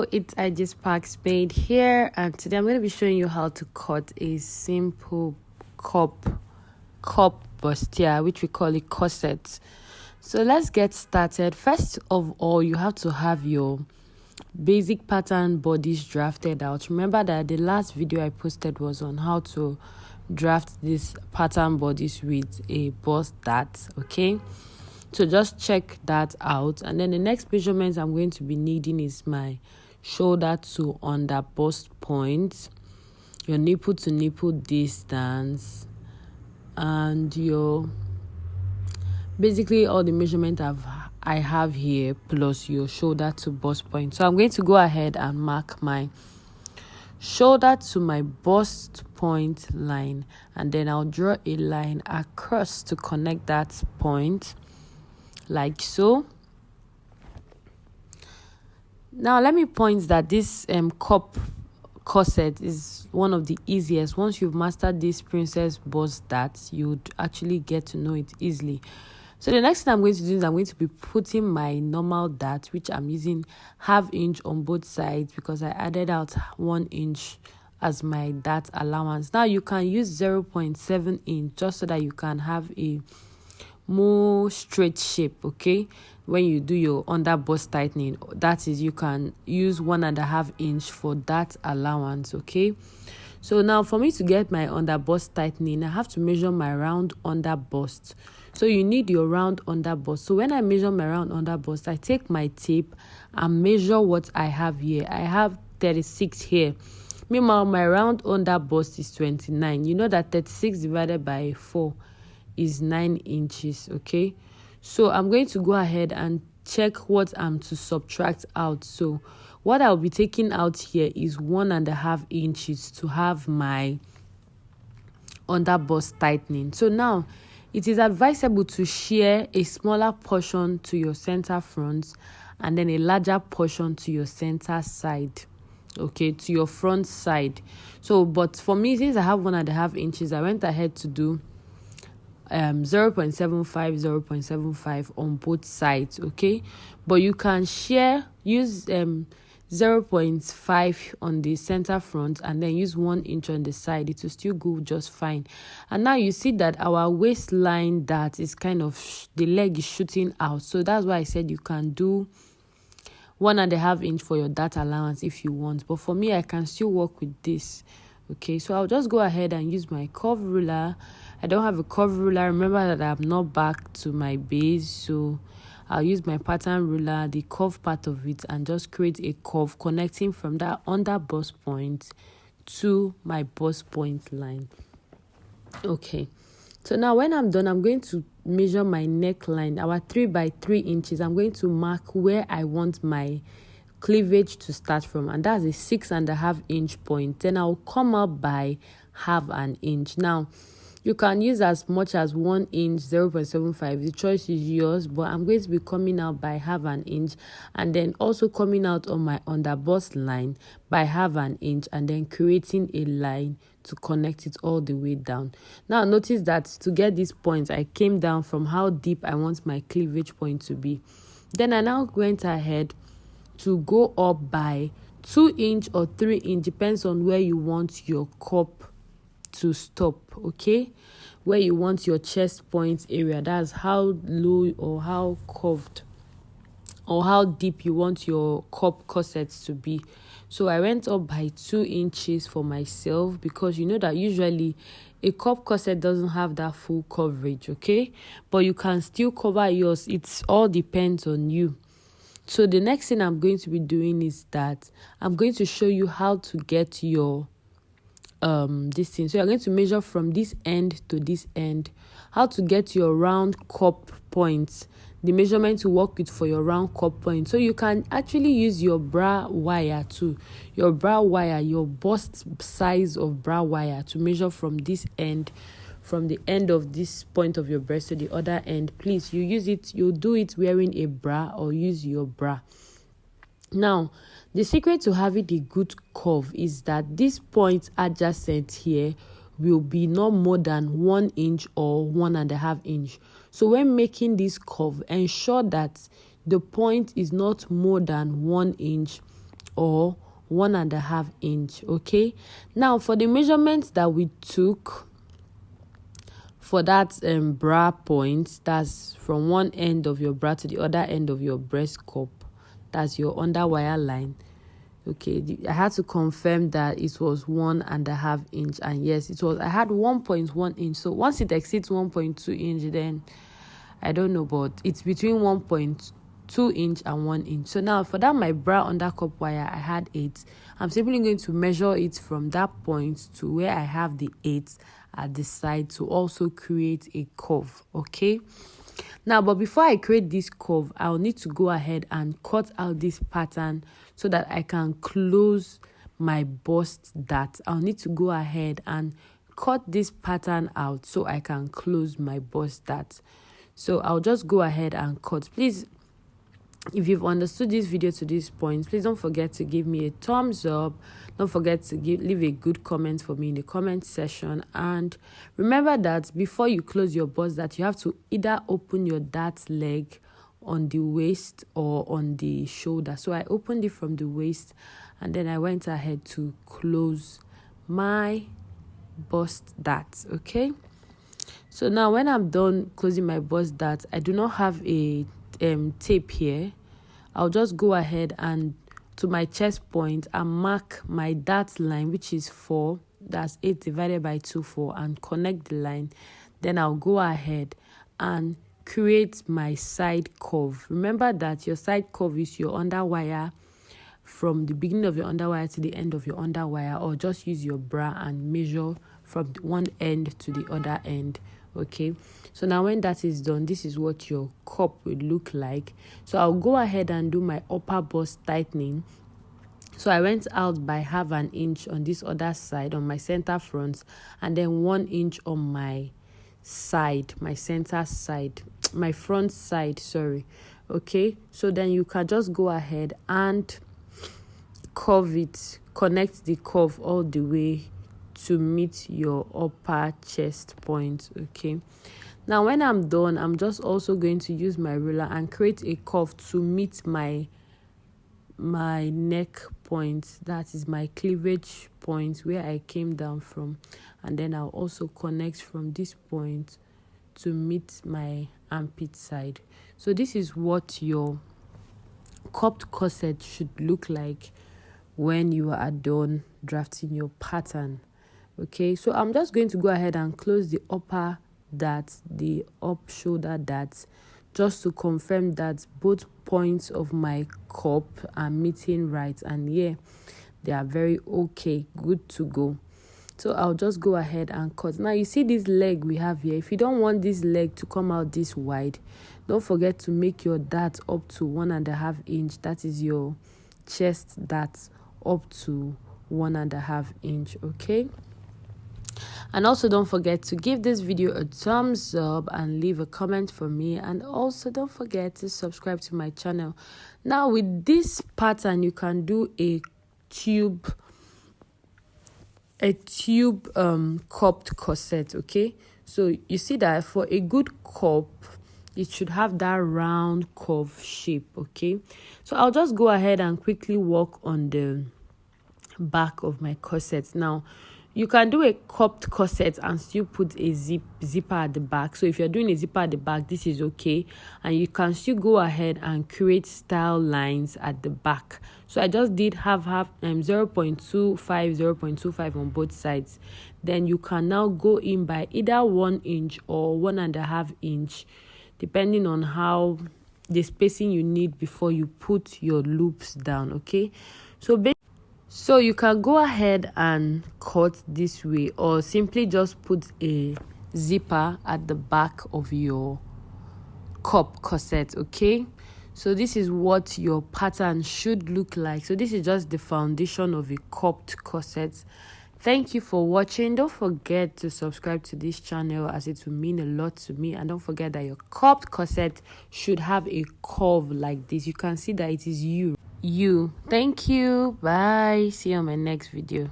Hello, it's IG Spark Spade here, and today I'm going to be showing you how to cut a simple cup bustier, which we call a corset. So let's get started. First of all, you have to have your basic pattern bodies drafted out. Remember that the last video I posted was on how to draft these pattern bodies with a bust dart, okay? So just check that out. And then the next measurement I'm going to be needing is my shoulder to under bust point, your nipple to nipple distance, and your basically all the measurement I have here plus your shoulder to bust point. So I'm going to go ahead and mark my shoulder to my bust point line, and then I'll draw a line across to connect that point like so. Now let me point that this cup corset is one of the easiest. Once you've mastered this princess bust dart, you'd actually get to know it easily. So the next thing I'm going to do is I'm going to be putting my normal dart, which I'm using 1/2 inch on both sides because I added out 1 inch as my dart allowance. Now you can use 0.7 inch just so that you can have a more straight shape, okay? When you do your under bust tightening, that is, you can use 1.5 inch for that allowance, okay? So now for me to get my under bust tightening, I have to measure my round under bust. So you need your round under bust. So when I measure my round under bust, I take my tape and measure what I have here. I have 36 here. Meanwhile, my round under bust is 29. You know that 36 divided by 4 is 9 inches, okay? So I'm going to go ahead and check what I'm to subtract out. So what I'll be taking out here is 1.5 inches to have my under bust tightening. So now it is advisable to shear a smaller portion to your center front and then a larger portion to your center side, okay, to your front side. So but for me, since I have 1.5 inches, I went ahead to do 0.75 on both sides, okay? But you can use 0.5 on the center front and then use 1 inch on the side. It will still go just fine. And now you see that our waistline that is kind of the leg is shooting out, so that's why I said you can do 1.5 inch for your dart allowance if you want, but for me I can still work with this. Okay, so I'll just go ahead and use my curve ruler. I don't have a curve ruler. Remember that I'm not back to my base, so I'll use my pattern ruler, the curve part of it, and just create a curve connecting from that under bust point to my bust point line. Okay, so now when I'm done, I'm going to measure my neckline, our 3 by 3 inches. I'm going to mark where I want my cleavage to start from, and that's a 6.5 inch point. Then I'll come up by 1/2 inch. Now you can use as much as 1 inch, 0.75. The choice is yours, but I'm going to be coming out by 1/2 inch, and then also coming out on my under bust line by 1/2 inch, and then creating a line to connect it all the way down. Now notice that to get this point, I came down from how deep I want my cleavage point to be. Then I now went ahead to go up by 2 inch or 3 inch, depends on where you want your cup to stop, okay? Where you want your chest point area, that's how low or how curved or how deep you want your cup corsets to be. So I went up by 2 inches for myself because you know that usually a cup corset doesn't have that full coverage, okay? But you can still cover yours. It all depends on you. So the next thing I'm going to be doing is that I'm going to show you how to get your this thing. So you're going to measure from this end to this end, how to get your round cup points, the measurement to work with for your round cup point. So you can actually use your bra wire too, your bra wire, your bust size of bra wire to measure from this end, from the end of this point of your breast to the other end. Please, you do it wearing a bra or use your bra. Now the secret to having a good curve is that this point adjacent here will be not more than 1 inch or 1.5 inch. So when making this curve, ensure that the point is not more than 1 inch or 1.5 inch. Okay, now for the measurements that we took for that bra point, that's from one end of your bra to the other end of your breast cup, that's your underwire line. Okay, I had to confirm that it was 1.5 inch, and yes, it was. I had 1.1 inch. So once it exceeds 1.2 inch, then I don't know, but it's between 1.2 inch and 1 inch. So now for that, my bra undercup wire, I had 8. I'm simply going to measure it from that point to where I have the 8 at the side to also create a curve. Okay, now, but before I create this curve, I'll need to go ahead and cut out this pattern so that I can close my bust dart. I'll need to go ahead and cut this pattern out so I can close my bust dart. So I'll just go ahead and cut. Please, if you've understood this video to this point, please don't forget to give me a thumbs up. Don't forget to leave a good comment for me in the comment section. And remember that before you close your bust dart, you have to either open your dart leg on the waist or on the shoulder. So I opened it from the waist, and then I went ahead to close my bust dart. Okay, so now when I'm done closing my bust dart, I do not have a tape here. I'll just go ahead and to my chest point and mark my dart line, which is 4. That's 8 divided by 2, 4, and connect the line. Then I'll go ahead and create my side curve. Remember that your side curve is your underwire from the beginning of your underwire to the end of your underwire, or just use your bra and measure from one end to the other end. Okay, so now when that is done, this is what your cup will look like. So I'll go ahead and do my upper bust tightening. So I went out by 1/2 inch on this other side, on my center front, and then 1 inch on my side, my center side, my front side, sorry. Okay, so then you can just go ahead and curve it, connect the curve all the way to meet your upper chest point. Okay, now when I'm done, I'm just also going to use my ruler and create a curve to meet my neck point, that is my cleavage point where I came down from, and then I'll also connect from this point to meet my armpit side. So this is what your cupped corset should look like when you are done drafting your pattern. Okay, so I'm just going to go ahead and close the upper dart, the up shoulder dart, just to confirm that both points of my cup are meeting right, and yeah, they are very okay, good to go. So I'll just go ahead and cut. Now you see this leg we have here. If you don't want this leg to come out this wide, don't forget to make your dart up to 1.5 inch. That is your chest dart, up to 1.5 inch. Okay, and also don't forget to give this video a thumbs up and leave a comment for me, and also don't forget to subscribe to my channel. Now with this pattern, you can do a tube cupped corset. Okay, so you see that for a good cup, it should have that round curve shape. Okay, so I'll just go ahead and quickly work on the back of my corset. Now you can do a cupped corset and still put a zipper at the back. So if you're doing a zipper at the back, this is okay, and you can still go ahead and create style lines at the back. So I just did 0.25 0.25 on both sides. Then you can now go in by either 1 inch or 1.5 inch, depending on how the spacing you need before you put your loops down. Okay, so you can go ahead and cut this way, or simply just put a zipper at the back of your cup corset. Okay, so this is what your pattern should look like. So this is just the foundation of a cupped corset. Thank you for watching. Don't forget to subscribe to this channel, as it will mean a lot to me. And don't forget that your cupped corset should have a curve like this. You can see that it is you. Thank you. Bye. See you on my next video.